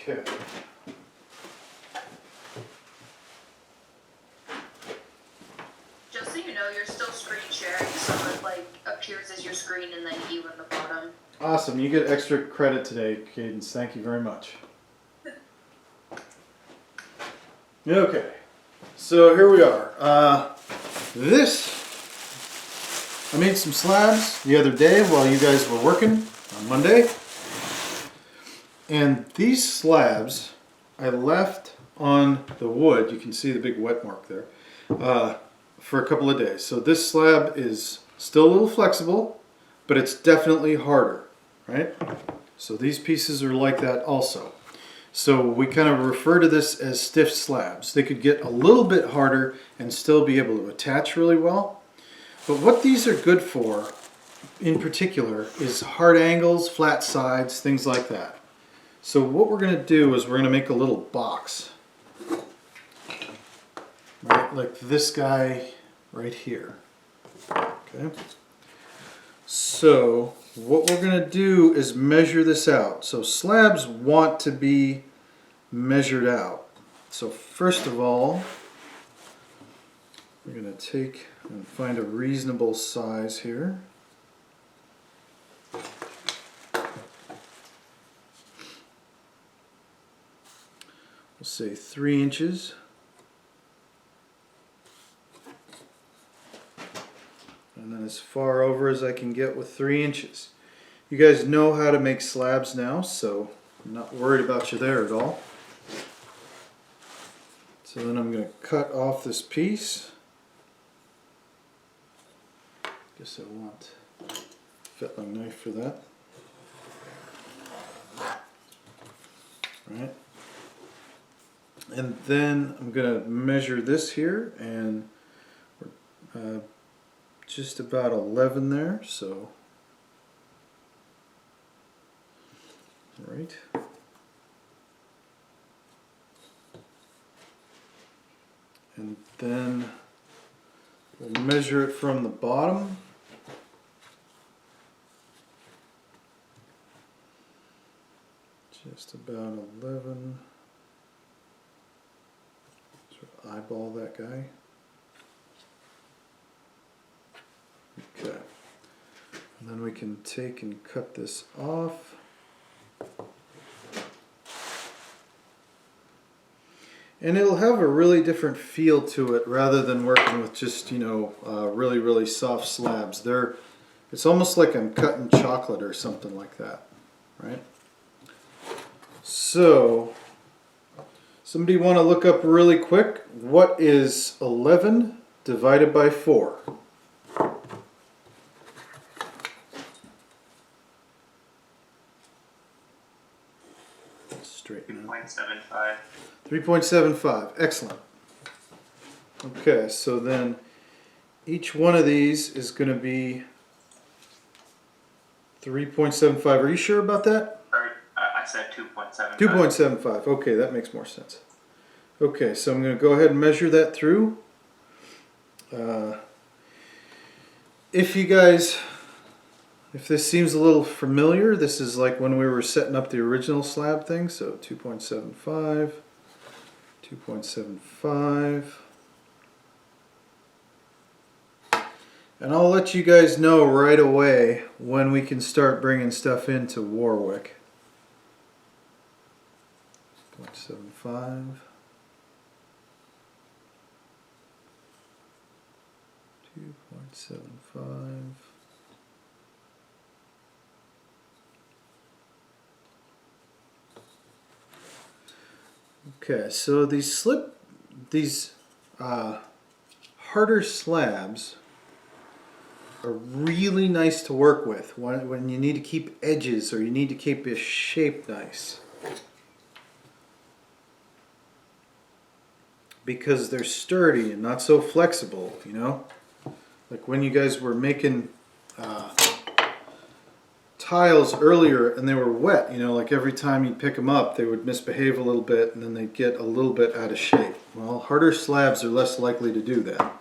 Okay. Just so you know, you're still screen sharing, so it like appears as your screen and then you in the bottom. Awesome. You get extra credit today, Cadence. Thank you very much. Okay. So here we are. I made some slabs the other day while you guys were working on Monday. And these slabs I left on the wood. You can see the big wet mark there. For a couple of days. So this slab is still a little flexible, but it's definitely harder, right? So these pieces are like that also. So we kind of refer to this as stiff slabs. They could get a little bit harder and still be able to attach really well. But what these are good for, in particular, is hard angles, flat sides, things like that. So what we're going to do is we're going to make a little box. Right, like this guy right here. Okay. So what we're going to do is measure this out. So slabs want to be measured out. So first of all, we're going to take and find a reasonable size here. We'll say 3 inches. And then as far over as I can get with 3 inches. You guys know how to make slabs now, so I'm not worried about you there at all. So then I'm going to cut off this piece. Guess I want a fetling knife for that. Right. And then I'm going to measure this here, and just about 11 there, so right. And then we'll measure it from the bottom. Just about 11. Sort of eyeball that guy. Okay. And then we can take and cut this off. And it'll have a really different feel to it rather than working with just, you know, really, really soft slabs. It's almost like I'm cutting chocolate or something like that, right? So, somebody want to look up really quick, what is 11 divided by 4? Straighten out. 3.75. 3.75. Excellent. Okay, so then each one of these is going to be 3.75. Are you sure about that? I said 2.75. 2.75. Okay, that makes more sense. Okay, so I'm going to go ahead and measure that through. If this seems a little familiar, this is like when we were setting up the original slab thing. So 2.75, 2.75. And I'll let you guys know right away when we can start bringing stuff into Warwick. 0.75. 2.75. Okay, so these harder slabs are really nice to work with when you need to keep edges or you need to keep your shape nice. Because they're sturdy and not so flexible, you know? Like when you guys were making tiles earlier and they were wet, you know, like every time you pick them up they would misbehave a little bit and then they'd get a little bit out of shape. Well, harder slabs are less likely to do that.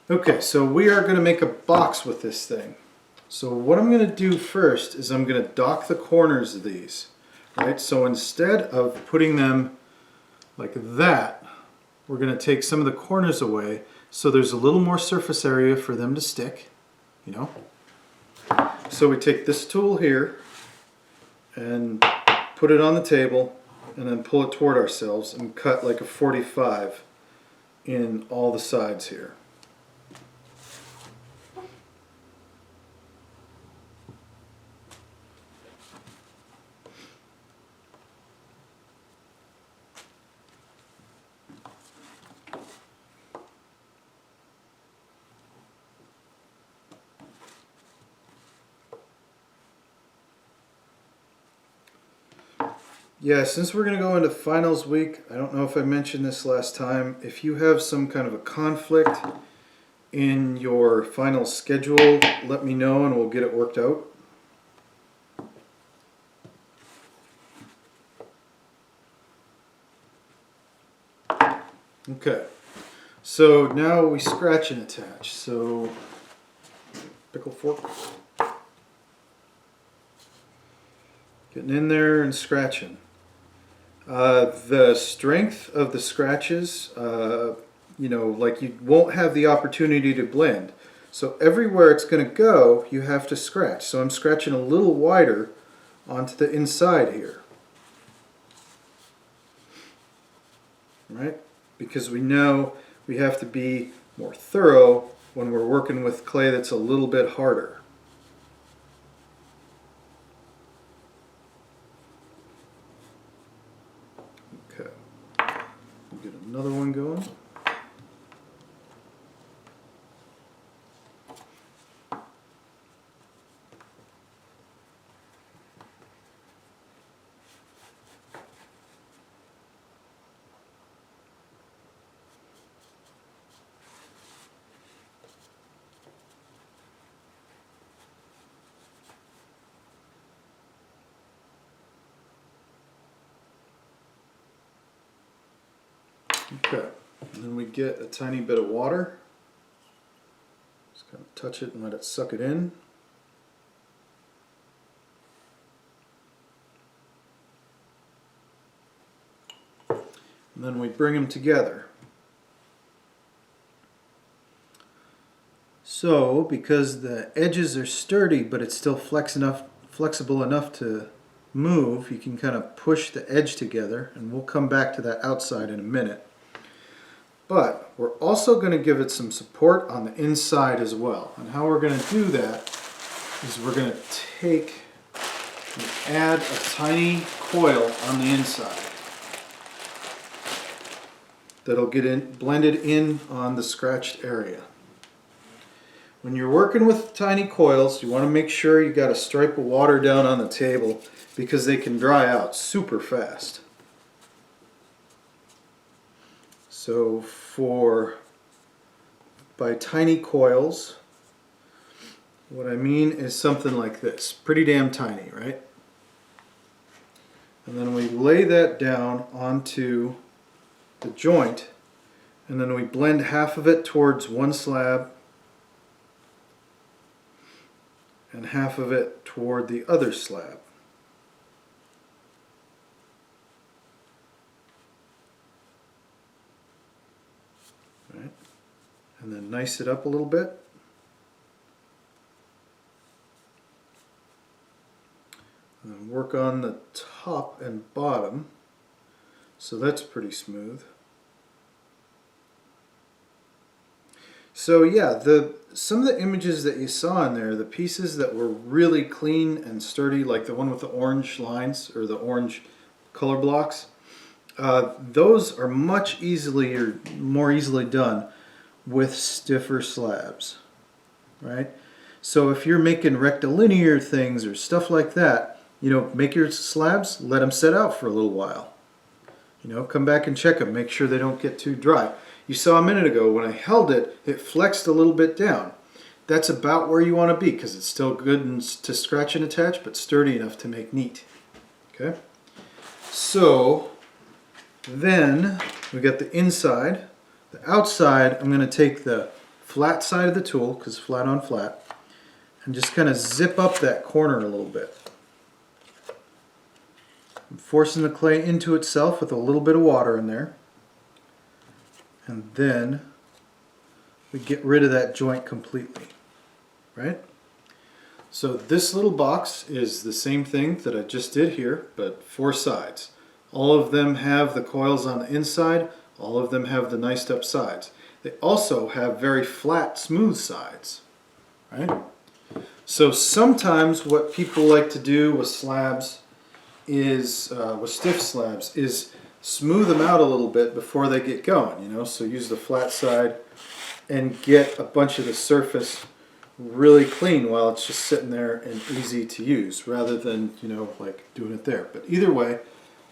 Okay, so we are going to make a box with this thing. So what I'm going to do first is I'm going to dock the corners of these. right? So instead of putting them like that, we're going to take some of the corners away so there's a little more surface area for them to stick, you know. So we take this tool here and put it on the table and then pull it toward ourselves and cut like a 45 in all the sides here. Yeah, since we're going to go into finals week, I don't know if I mentioned this last time, if you have some kind of a conflict in your final schedule, let me know and we'll get it worked out. Okay, so now we scratch and attach. So, pickle fork. Getting in there and scratching. The strength of the scratches, you know, like you won't have the opportunity to blend. So everywhere it's going to go, you have to scratch. So I'm scratching a little wider onto the inside here. Right? Because we know we have to be more thorough when we're working with clay that's a little bit harder. Okay, we'll get another one going. Okay, and then we get a tiny bit of water. Just kind of touch it and let it suck it in. And then we bring them together. So, because the edges are sturdy but it's still flexible enough to move, you can kind of push the edge together, and we'll come back to that outside in a minute. But we're also going to give it some support on the inside as well. And how we're going to do that is we're going to take and add a tiny coil on the inside that'll get blended in on the scratched area. When you're working with tiny coils, you want to make sure you got a stripe of water down on the table because they can dry out super fast. So by tiny coils, what I mean is something like this, pretty damn tiny, right? And then we lay that down onto the joint, and then we blend half of it towards one slab and half of it toward the other slab. Right? And then nice it up a little bit. And then work on the top and bottom. So that's pretty smooth. So yeah, some of the images that you saw in there, the pieces that were really clean and sturdy, like the one with the orange lines or the orange color blocks, those are more easily done with stiffer slabs, right? So if you're making rectilinear things or stuff like that, you know, make your slabs, let them set out for a little while. You know, come back and check them, make sure they don't get too dry. You saw a minute ago when I held it, it flexed a little bit down. That's about where you want to be because it's still good to scratch and attach, but sturdy enough to make neat. Okay? So then we got the inside. The outside, I'm going to take the flat side of the tool, because flat on flat, and just kind of zip up that corner a little bit. I'm forcing the clay into itself with a little bit of water in there. And then we get rid of that joint completely, right? So this little box is the same thing that I just did here, but 4 sides. All of them have the coils on the inside, all of them have the niced up sides. They also have very flat, smooth sides, right? So sometimes what people like to do with slabs is, with stiff slabs, is smooth them out a little bit before they get going, you know? So use the flat side and get a bunch of the surface really clean while it's just sitting there and easy to use, rather than, you know, like doing it there. But either way,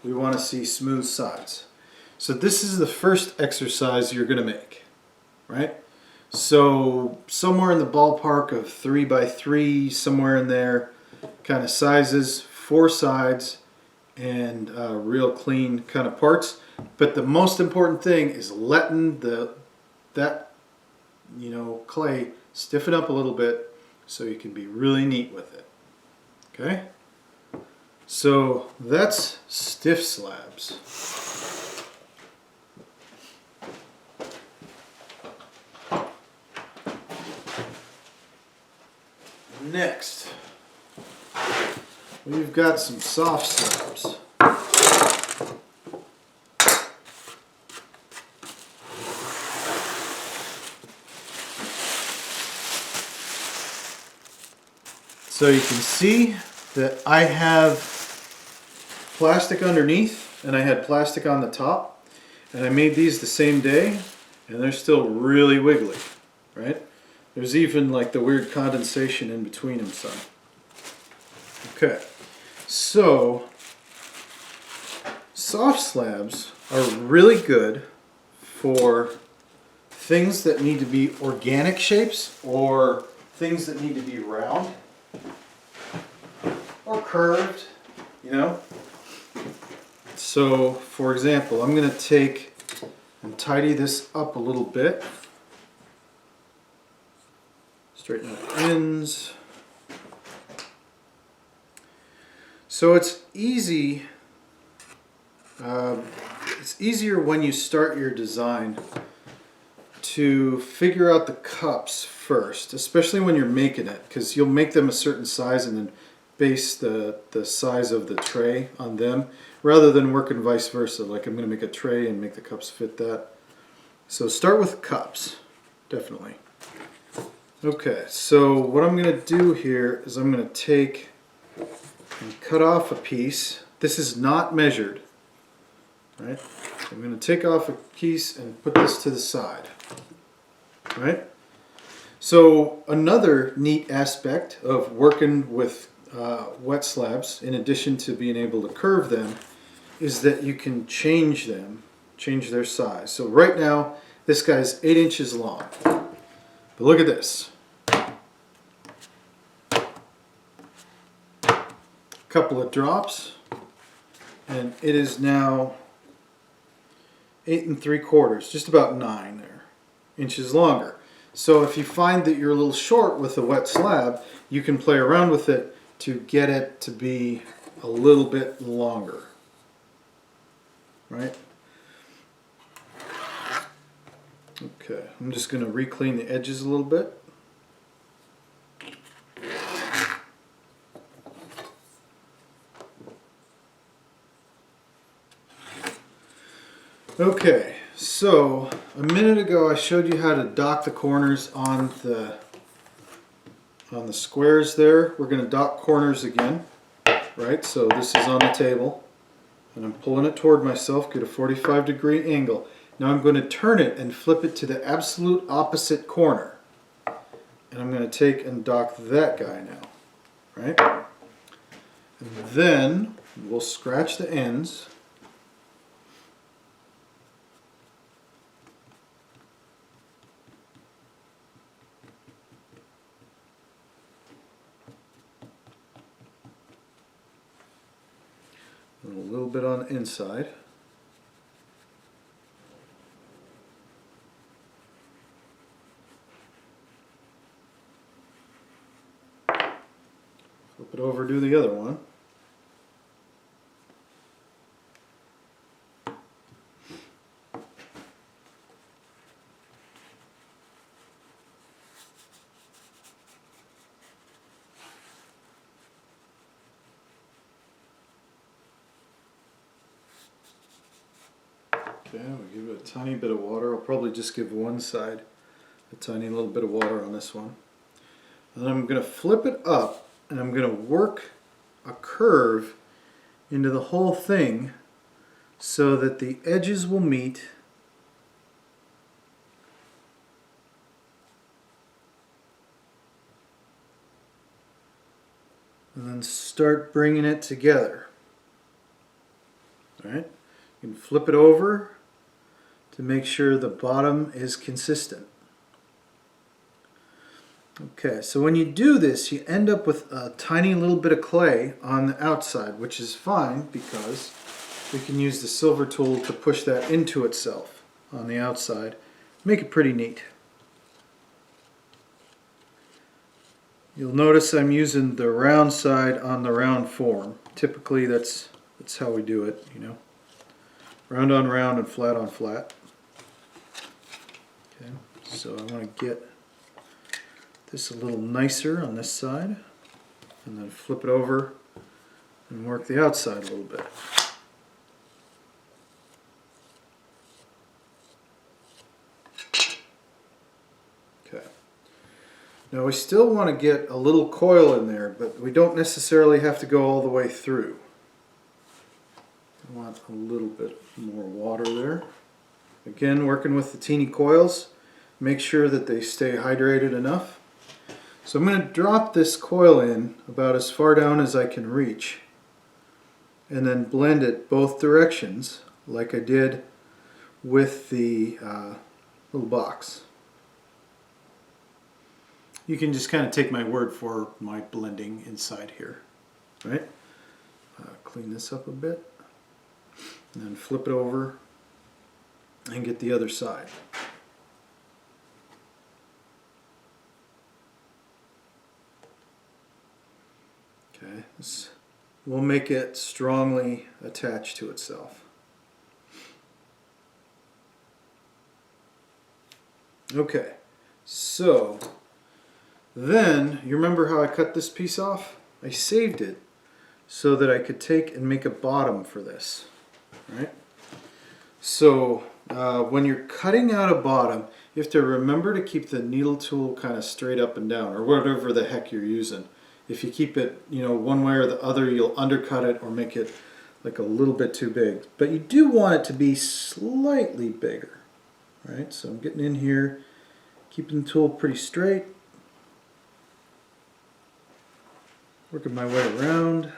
we want to see smooth sides. So this is the first exercise you're going to make, right? So somewhere in the ballpark of 3 by 3, somewhere in there, kind of sizes, 4 sides, and real clean kind of parts. But the most important thing is letting that clay stiffen up a little bit so you can be really neat with it. Okay? So that's stiff slabs. Next, we've got some soft slabs. So you can see that I have plastic underneath and I had plastic on the top, and I made these the same day and they're still really wiggly, right? There's even like the weird condensation in between them some. Okay, so soft slabs are really good for things that need to be organic shapes or things that need to be round or curved, you know. So for example, I'm going to take and tidy this up a little bit. Straighten up the ends. So it's easy. It's easier when you start your design to figure out the cups first, especially when you're making it, because you'll make them a certain size and then base the size of the tray on them, rather than working vice versa. Like I'm going to make a tray and make the cups fit that. So start with cups, definitely. Okay, so what I'm going to do here is I'm going to take and cut off a piece. This is not measured, right? I'm going to take off a piece and put this to the side, right? So another neat aspect of working with wet slabs, in addition to being able to curve them, is that you can change them, change their size. So right now, this guy's 8 inches long. But look at this. Couple of drops, and it is now 8 3/4, just about 9 inches longer. So if you find that you're a little short with a wet slab, you can play around with it to get it to be a little bit longer, right? Okay, I'm just going to re-clean the edges a little bit. Okay, so a minute ago I showed you how to dock the corners on the squares there. We're going to dock corners again, right? So this is on the table, and I'm pulling it toward myself, get a 45-degree angle. Now I'm going to turn it and flip it to the absolute opposite corner. And I'm going to take and dock that guy now, right? And then we'll scratch the ends. A little bit on the inside. Flip it over, do the other one. Okay, we'll give it a tiny bit of water. I'll probably just give one side a tiny little bit of water on this one. And then I'm going to flip it up and I'm going to work a curve into the whole thing so that the edges will meet and then start bringing it together. Alright, you can flip it over to make sure the bottom is consistent. Okay, so when you do this, you end up with a tiny little bit of clay on the outside, which is fine because we can use the silver tool to push that into itself on the outside. Make it pretty neat. You'll notice I'm using the round side on the round form. Typically that's how we do it, you know. Round on round and flat on flat. Okay, so I want to get this a little nicer on this side and then flip it over and work the outside a little bit. Okay. Now we still want to get a little coil in there, but we don't necessarily have to go all the way through. I want a little bit more water there. Again, working with the teeny coils, make sure that they stay hydrated enough. So I'm going to drop this coil in about as far down as I can reach and then blend it both directions like I did with the little box. You can just kind of take my word for my blending inside here, right? Clean this up a bit and then flip it over and get the other side. Okay, this will make it strongly attached to itself. Okay, so then you remember how I cut this piece off? I saved it so that I could take and make a bottom for this, right? So when you're cutting out a bottom, you have to remember to keep the needle tool kind of straight up and down, or whatever the heck you're using. If you keep it, you know, one way or the other, you'll undercut it or make it like a little bit too big. But you do want it to be slightly bigger, right? So I'm getting in here, keeping the tool pretty straight, working my way around.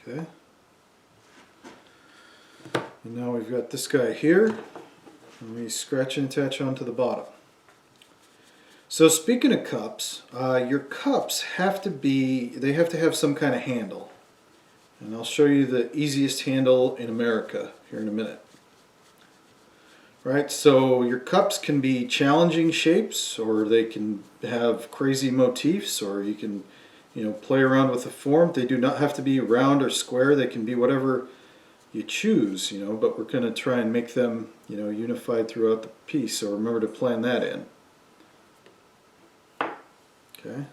Okay. And now we've got this guy here. And we scratch and attach onto the bottom. So speaking of cups, your cups have to have some kind of handle. And I'll show you the easiest handle in America here in a minute. Right, so your cups can be challenging shapes, or they can have crazy motifs, or you can, you know, play around with the form. They do not have to be round or square. They can be whatever you choose, you know, but we're going to try and make them, you know, unified throughout the piece, so remember to plan that in. Okay.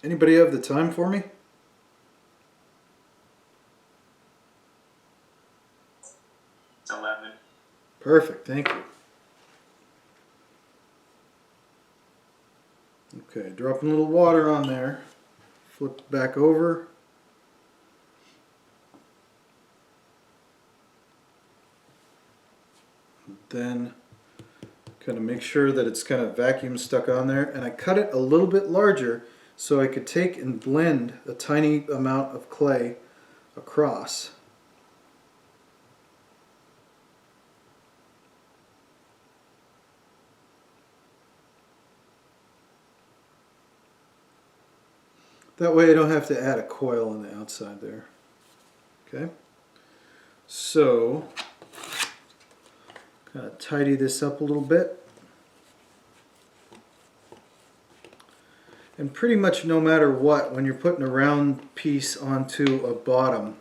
Anybody have the time for me? It's 11. Perfect, thank you. Okay, dropping a little water on there. Flip back over. Then kind of make sure that it's kind of vacuum stuck on there, and I cut it a little bit larger so I could take and blend a tiny amount of clay across. That way I don't have to add a coil on the outside there. Okay, so kind of tidy this up a little bit. And pretty much no matter what, when you're putting a round piece onto a bottom,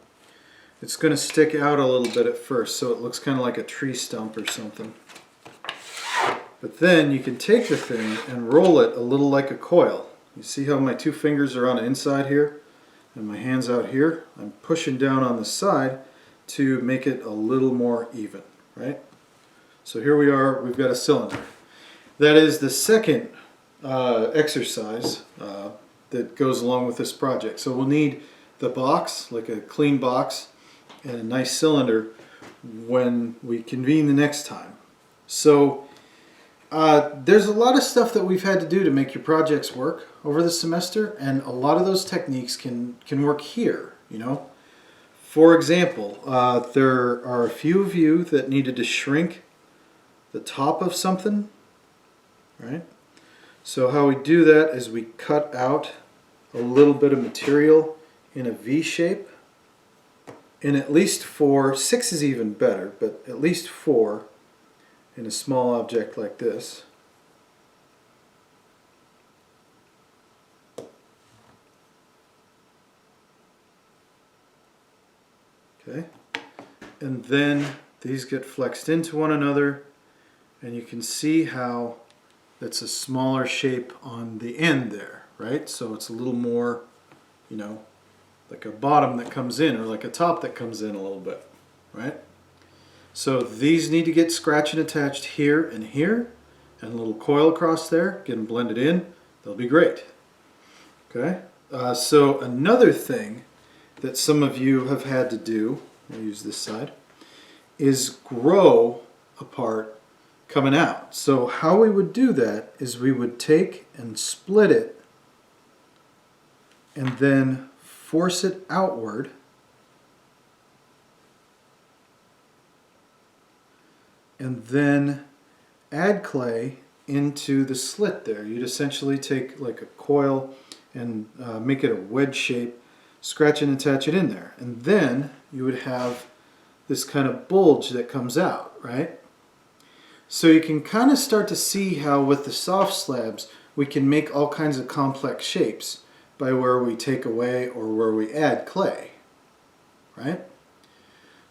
it's going to stick out a little bit at first, so it looks kind of like a tree stump or something. But then you can take the thing and roll it a little like a coil. You see how my two fingers are on the inside here and my hands out here? I'm pushing down on the side to make it a little more even, right? So here we are, we've got a cylinder. That is the second exercise that goes along with this project. So we'll need the box, like a clean box, and a nice cylinder when we convene the next time. So there's a lot of stuff that we've had to do to make your projects work over the semester, and a lot of those techniques can work here, you know. For example, there are a few of you that needed to shrink the top of something, right? So how we do that is we cut out a little bit of material in a V shape, and at least 4, 6 is even better, but at least 4 in a small object like this. Okay, and then these get flexed into one another, and you can see how that's a smaller shape on the end there, right? So it's a little more, you know, like a bottom that comes in, or like a top that comes in a little bit, right? So these need to get scratch and attached here and here, and a little coil across there, get them blended in, they'll be great. Okay, so another thing that some of you have had to do, I'll use this side, is grow a part coming out. So how we would do that is we would take and split it and then force it outward, and then add clay into the slit there. You'd essentially take like a coil and make it a wedge shape, scratch and attach it in there, and then you would have this kind of bulge that comes out, right? So you can kind of start to see how with the soft slabs we can make all kinds of complex shapes by where we take away or where we add clay, right?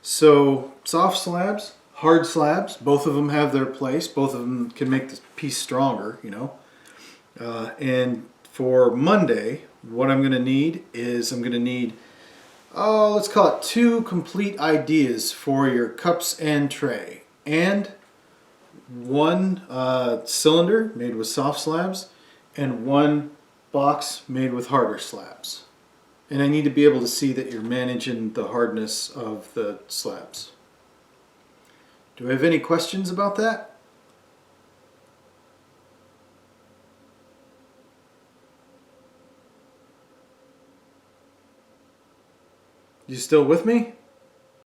So soft slabs, hard slabs, both of them have their place. Both of them can make the piece stronger, you know. And for Monday, what I'm going to need is let's call it 2 complete ideas for your cups and tray, and 1 cylinder made with soft slabs and 1 box made with harder slabs. And I need to be able to see that you're managing the hardness of the slabs. Do I have any questions about that? You still with me?